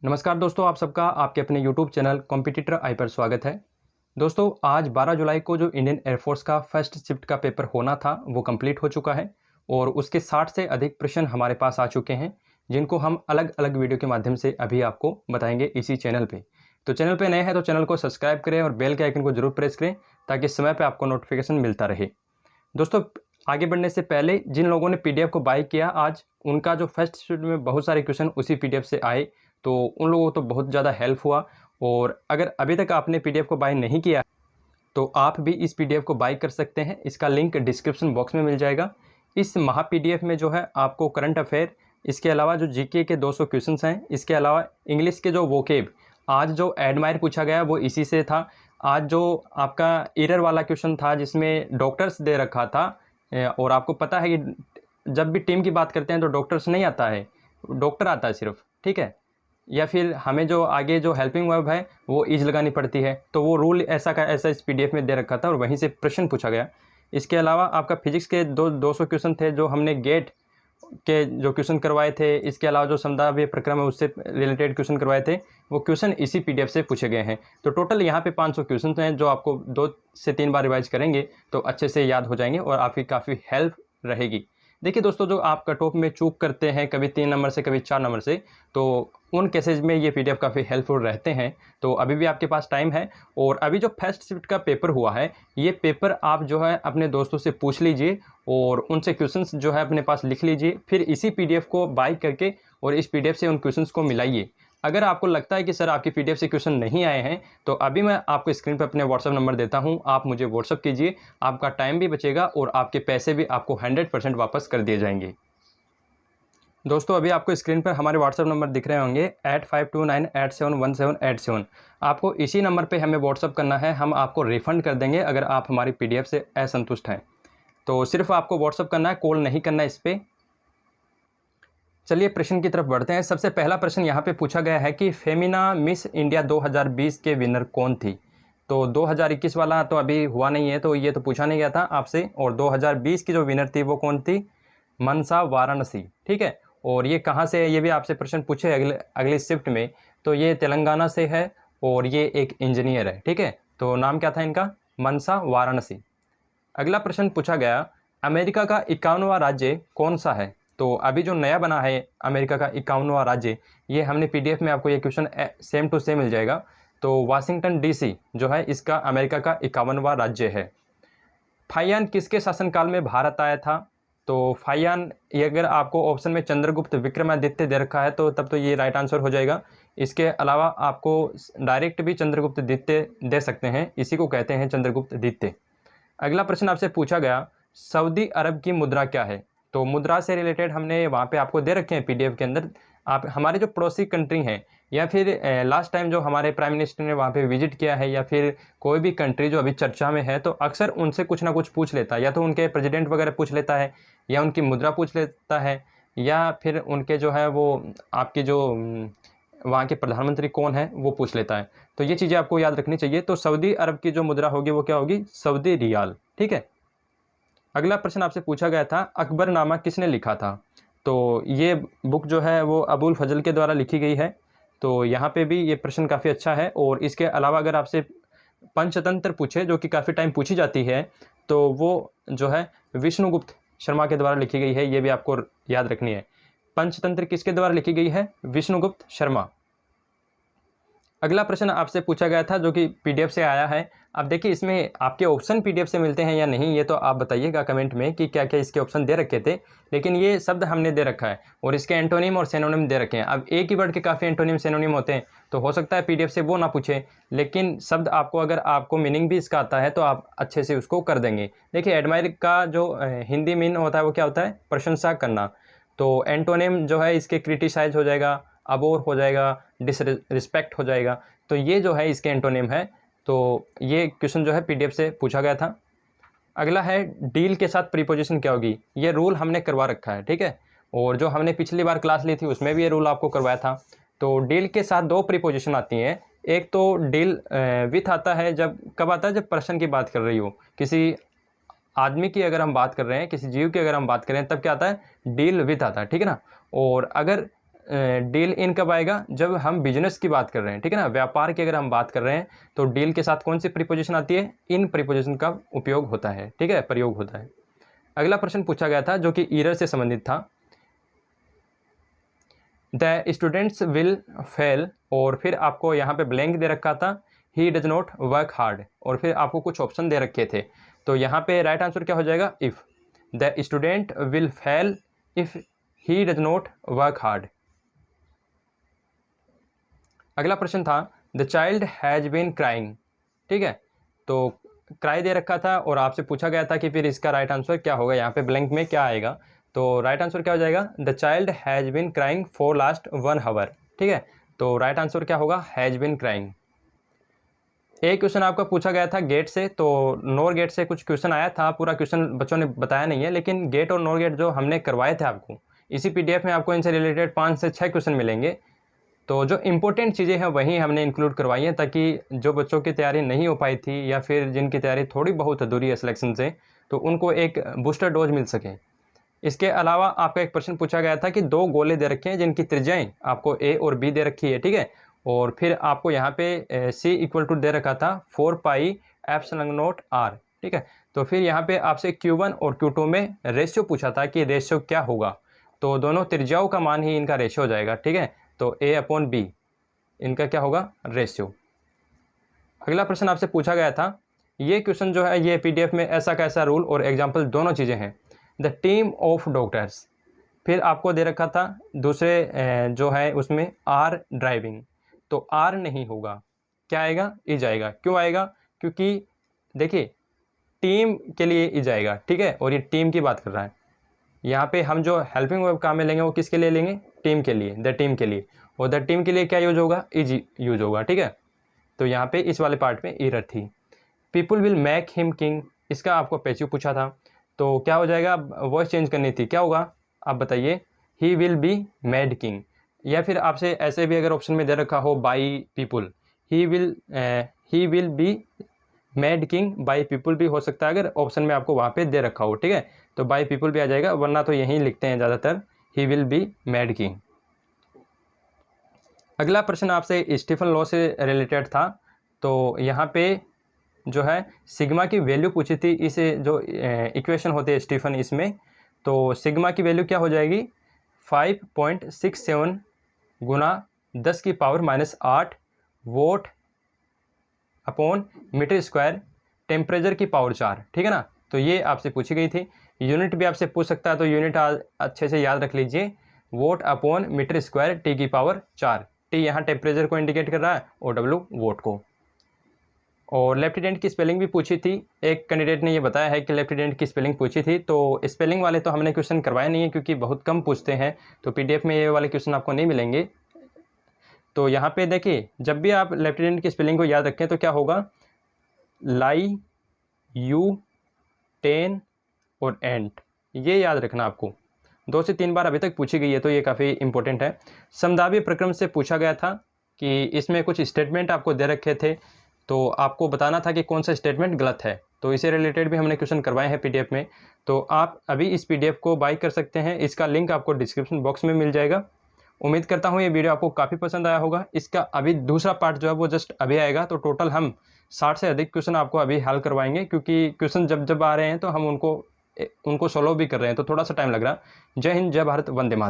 नमस्कार दोस्तों, आप सबका आपके अपने YouTube चैनल कॉम्पिटिटर आई पर स्वागत है। दोस्तों, आज 12 जुलाई को जो इंडियन एयरफोर्स का फर्स्ट शिफ्ट का पेपर होना था वो कंप्लीट हो चुका है और उसके 60 से अधिक प्रश्न हमारे पास आ चुके हैं, जिनको हम अलग अलग वीडियो के माध्यम से अभी आपको बताएंगे इसी चैनल पे। तो चैनल पे नए हैं तो चैनल को सब्सक्राइब करें और बेल के आइकन को जरूर प्रेस करें ताकि समय पर आपको नोटिफिकेशन मिलता रहे। दोस्तों, आगे बढ़ने से पहले जिन लोगों ने PDF को बाय किया आज, उनका जो फर्स्ट शिफ्ट में बहुत सारे क्वेश्चन उसी PDF से आए, तो उन लोगों को तो बहुत ज़्यादा हेल्प हुआ। और अगर अभी तक आपने PDF को बाय नहीं किया तो आप भी इस PDF को बाय कर सकते हैं। इसका लिंक डिस्क्रिप्शन बॉक्स में मिल जाएगा। इस महा PDF में जो है आपको करंट अफेयर, इसके अलावा जो GK के 200 क्वेश्चंस हैं, इसके अलावा इंग्लिश के जो वोकेब, आज जो एडमायर पूछा गया वो इसी से था। आज जो आपका एरर वाला क्वेश्चन था जिसमें डॉक्टर्स दे रखा था, और आपको पता है कि जब भी टीम की बात करते हैं तो डॉक्टर्स नहीं आता है, डॉक्टर आता है सिर्फ, ठीक है। या फिर हमें जो आगे जो हेल्पिंग वर्ब है वो इज लगानी पड़ती है, तो वो रूल ऐसा का ऐसा इस PDF में दे रखा था और वहीं से प्रश्न पूछा गया। इसके अलावा आपका फिजिक्स के 200 क्वेश्चन थे जो हमने गेट के जो क्वेश्चन करवाए थे। इसके अलावा जो समदाव्य प्रक्रम है उससे रिलेटेड क्वेश्चन करवाए थे, वो क्वेश्चन इसी PDF से पूछे गए हैं। तो टोटल यहाँ पे 500 क्वेश्चन हैं जो आपको 2 से 3 बार रिवाइज करेंगे तो अच्छे से याद हो जाएंगे और आपकी काफ़ी हेल्प रहेगी। देखिए दोस्तों, जो आप कट ऑफ में चूक करते हैं कभी 3 नंबर से कभी 4 नंबर से, तो उन केसेज में ये PDF काफ़ी हेल्पफुल रहते हैं। तो अभी भी आपके पास टाइम है। और अभी जो फर्स्ट शिफ्ट का पेपर हुआ है, ये पेपर आप जो है अपने दोस्तों से पूछ लीजिए और उनसे क्वेश्चंस जो है अपने पास लिख लीजिए, फिर इसी PDF को बाय करके और इस PDF से उन क्वेश्चंस को मिलाइए। अगर आपको लगता है कि सर आपकी PDF से क्वेश्चन नहीं आए हैं, तो अभी मैं आपको स्क्रीन पर अपने WhatsApp नंबर देता हूं, आप मुझे WhatsApp कीजिए। आपका टाइम भी बचेगा और आपके पैसे भी आपको 100% वापस कर दिए जाएंगे। दोस्तों, अभी आपको स्क्रीन पर हमारे WhatsApp नंबर दिख रहे होंगे 8529871787। आपको इसी नंबर पे हमें WhatsApp करना है, हम आपको रिफ़ंड कर देंगे अगर आप हमारी PDF से असंतुष्ट हैं। तो सिर्फ आपको WhatsApp करना है, कॉल नहीं करना है इस पर। चलिए प्रश्न की तरफ बढ़ते हैं। सबसे पहला प्रश्न यहाँ पे पूछा गया है कि फेमिना मिस इंडिया 2020 के विनर कौन थी। तो 2021 वाला तो अभी हुआ नहीं है, तो ये तो पूछा नहीं गया था आपसे। और 2020 की जो विनर थी वो कौन थी? मनसा वाराणसी, ठीक है। और ये कहाँ से है, ये भी आपसे प्रश्न पूछे अगले शिफ्ट में। तो ये तेलंगाना से है और ये एक इंजीनियर है, ठीक है। तो नाम क्या था इनका? मनसा वाराणसी। अगला प्रश्न पूछा गया, अमेरिका का 51वां राज्य कौन सा है। तो अभी जो नया बना है अमेरिका का 51वां राज्य, ये हमने PDF में आपको ये क्वेश्चन सेम टू सेम मिल जाएगा। तो वाशिंगटन DC जो है इसका अमेरिका का 51वां राज्य है। फाइयान किसके शासनकाल में भारत आया था। तो फाइयान, ये अगर आपको ऑप्शन में चंद्रगुप्त विक्रमादित्य दे रखा है तो तब तो ये राइट आंसर हो जाएगा। इसके अलावा आपको डायरेक्ट भी चंद्रगुप्त द्वितीय दे सकते हैं, इसी को कहते हैं चंद्रगुप्त द्वितीय। अगला प्रश्न आपसे पूछा गया, सऊदी अरब की मुद्रा क्या है। तो मुद्रा से रिलेटेड हमने वहाँ पे आपको दे रखे हैं PDF के अंदर। आप हमारे जो पड़ोसी कंट्री हैं या फिर लास्ट टाइम जो हमारे प्राइम मिनिस्टर ने वहाँ पे विजिट किया है या फिर कोई भी कंट्री जो अभी चर्चा में है, तो अक्सर उनसे कुछ ना कुछ पूछ लेता है। या तो उनके प्रेसिडेंट वगैरह पूछ लेता है, या उनकी मुद्रा पूछ लेता है, या फिर उनके जो है वो आपकी जो वहाँ के प्रधानमंत्री कौन है वो पूछ लेता है। तो ये चीज़ें आपको याद रखनी चाहिए। तो सऊदी अरब की जो मुद्रा होगी वो क्या होगी? सऊदी रियाल, ठीक है। अगला प्रश्न आपसे पूछा गया था, अकबरनामा किसने लिखा था। तो ये बुक जो है वो अबुल फजल के द्वारा लिखी गई है। तो यहाँ पे भी ये प्रश्न काफ़ी अच्छा है। और इसके अलावा अगर आपसे पंचतंत्र पूछे, जो कि काफ़ी टाइम पूछी जाती है, तो वो जो है विष्णुगुप्त शर्मा के द्वारा लिखी गई है, ये भी आपको याद रखनी है। पंचतंत्र किसके द्वारा लिखी गई है? विष्णुगुप्त शर्मा। अगला प्रश्न आपसे पूछा गया था जो कि PDF से आया है। अब देखिए, इसमें आपके ऑप्शन PDF से मिलते हैं या नहीं, ये तो आप बताइएगा कमेंट में कि क्या क्या इसके ऑप्शन दे रखे थे। लेकिन ये शब्द हमने दे रखा है और इसके एंटोनिम और सिनोनिम दे रखे हैं। अब एक ही वर्ड के काफ़ी एंटोनिम सिनोनिम होते हैं, तो हो सकता है PDF से वो ना पूछे, लेकिन शब्द आपको अगर आपको मीनिंग भी इसका आता है तो आप अच्छे से उसको कर देंगे। देखिए, एडमायर का जो हिंदी मीन होता है वो क्या होता है? प्रशंसा करना। तो एंटोनिम जो है इसके क्रिटिसाइज हो जाएगा, अबोर हो जाएगा, डिसरिस्पेक्ट हो जाएगा। तो ये जो है इसके एंटोनिम है। तो ये क्वेश्चन जो है PDF से पूछा गया था। अगला है, डील के साथ प्रीपोजिशन क्या होगी। ये रूल हमने करवा रखा है, ठीक है। और जो हमने पिछली बार क्लास ली थी उसमें भी ये रूल आपको करवाया था। तो डील के साथ 2 प्रीपोजिशन आती हैं। एक तो डील विथ आता है, जब कब आता है? जब पर्सन की बात कर रही हो, किसी आदमी की अगर हम बात कर रहे हैं, किसी जीव की अगर हम बात करें, तब क्या आता है? डील विथ आता है, ठीक है ना। और अगर डील इन कब आएगा, जब हम बिजनेस की बात कर रहे हैं, ठीक है ना, व्यापार की अगर हम बात कर रहे हैं तो डील के साथ कौन सी प्रीपोजिशन आती है, इन प्रीपोजिशन का उपयोग होता है, ठीक है, प्रयोग होता है। अगला प्रश्न पूछा गया था जो कि ईरर से संबंधित था। द स्टूडेंट्स विल फेल, और फिर आपको यहाँ पे ब्लैंक दे रखा था, ही डज नॉट वर्क हार्ड, और फिर आपको कुछ ऑप्शन दे रखे थे। तो यहाँ पे राइट आंसर क्या हो जाएगा, if the student will fail if he does not work hard. अगला प्रश्न था the child has been crying, ठीक है, तो क्राई दे रखा था और आपसे पूछा गया था कि फिर इसका राइट आंसर क्या होगा, यहाँ पे ब्लैंक में क्या आएगा। तो राइट आंसर क्या हो जाएगा, the child has been crying for last 1 hour, ठीक है, तो राइट आंसर क्या होगा, हैज़ बीन क्राइंग। एक क्वेश्चन आपका पूछा गया था गेट से, तो नोर गेट से कुछ क्वेश्चन आया था, पूरा क्वेश्चन बच्चों ने बताया नहीं है, लेकिन गेट और नोर गेट जो हमने करवाए थे आपको, इसी पीडीएफ में आपको इनसे रिलेटेड 5 से 6 क्वेश्चन मिलेंगे। तो जो इम्पोर्टेंट चीज़ें हैं वही हमने इंक्लूड करवाई हैं, ताकि जो बच्चों की तैयारी नहीं हो पाई थी या फिर जिनकी तैयारी थोड़ी बहुत अधूरी है सिलेक्शन से, तो उनको एक बूस्टर डोज मिल सके। इसके अलावा आपका एक प्रश्न पूछा गया था कि 2 गोले दे रखे हैं जिनकी त्रिज्याएं आपको ए और बी दे रखी है, ठीक है, और फिर आपको यहाँ पे सी इक्वल टू दे रखा था 4 पाई एप्सिलॉन नॉट आर, ठीक है। तो फिर यहाँ पे आपसे Q1 और Q2 में रेशियो पूछा था कि रेशियो क्या होगा, तो दोनों त्रिज्याओं का मान ही इनका रेशियो हो जाएगा, ठीक है, तो A/B इनका क्या होगा, रेशियो। अगला प्रश्न आपसे पूछा गया था, ये क्वेश्चन जो है ये पीडीएफ में ऐसा कैसा रूल और एग्जाम्पल दोनों चीज़ें हैं। द टीम ऑफ डॉक्टर्स, फिर आपको दे रखा था दूसरे जो है उसमें आर ड्राइविंग, तो आर नहीं होगा, क्या आएगा, इज आएगा। क्यों आएगा, क्योंकि देखिए टीम के लिए इज आएगा, ठीक है, और ये टीम की बात कर रहा है। यहाँ पे हम जो हेल्पिंग वर्ब काम में लेंगे वो किसके लिए लेंगे, टीम के लिए, द टीम के लिए, और द टीम के लिए क्या यूज होगा, इज यूज होगा, ठीक है। तो यहाँ पे इस वाले पार्ट में एरर थी। People will make him king, इसका आपको पैसिव पूछा था, तो क्या हो जाएगा, वॉइस चेंज करनी थी, क्या होगा आप बताइए, he will be made king, या फिर आपसे ऐसे भी अगर ऑप्शन में दे रखा हो by people, he will be made king by people भी हो सकता है अगर ऑप्शन में आपको वहाँ पे दे रखा हो, ठीक है, तो बाई पीपुल भी आ जाएगा, वरना तो यहीं लिखते हैं ज़्यादातर, he will be made king. अगला प्रश्न आपसे स्टीफन लॉ से रिलेटेड था, तो यहाँ पे जो है सिग्मा की वैल्यू पूछी थी, इसे जो इक्वेशन होते हैं स्टीफन इसमें, तो सिग्मा की वैल्यू क्या हो जाएगी, 5.67 गुना 10 की power -8 watt upon metre square, temperature की पावर 4, ठीक है ना। तो ये आपसे पूछी गई थी, यूनिट भी आपसे पूछ सकता है, तो यूनिट अच्छे से याद रख लीजिए, watt upon metre square T की पावर 4, टी यहाँ टेम्परेचर को इंडिकेट कर रहा है और डब्ल्यू वोट को। और लेफ्टिनेंट की स्पेलिंग भी पूछी थी, एक कैंडिडेट ने ये बताया है कि लेफ्टिनेंट की स्पेलिंग पूछी थी, तो स्पेलिंग वाले तो हमने क्वेश्चन करवाए नहीं है क्योंकि बहुत कम पूछते हैं, तो पीडीएफ में ये वाले क्वेश्चन आपको नहीं मिलेंगे। तो यहाँ पे देखिए जब भी आप लेफ्टिनेंट की स्पेलिंग को याद रखें तो क्या होगा, लाई, यू, टेन और एंट, ये याद रखना आपको, 2 से 3 बार अभी तक पूछी गई है, तो ये काफ़ी इंपॉर्टेंट है। समदावी प्रक्रम से पूछा गया था कि इसमें कुछ स्टेटमेंट आपको दे रखे थे, तो आपको बताना था कि कौन सा स्टेटमेंट गलत है, तो इसे रिलेटेड भी हमने क्वेश्चन करवाए हैं पीडीएफ में, तो आप अभी इस पीडीएफ को बाय कर सकते हैं, इसका लिंक आपको डिस्क्रिप्शन बॉक्स में मिल जाएगा। उम्मीद करता हूँ ये वीडियो आपको काफ़ी पसंद आया होगा। इसका अभी दूसरा पार्ट जो है वो जस्ट अभी आएगा, तो टोटल हम 60 से अधिक क्वेश्चन आपको अभी हल करवाएंगे, क्योंकि क्वेश्चन जब जब आ रहे हैं तो हम उनको सॉल्व भी कर रहे हैं, तो थोड़ा सा टाइम लग रहा है। जय हिंद, जय भारत, वंदे मातरम।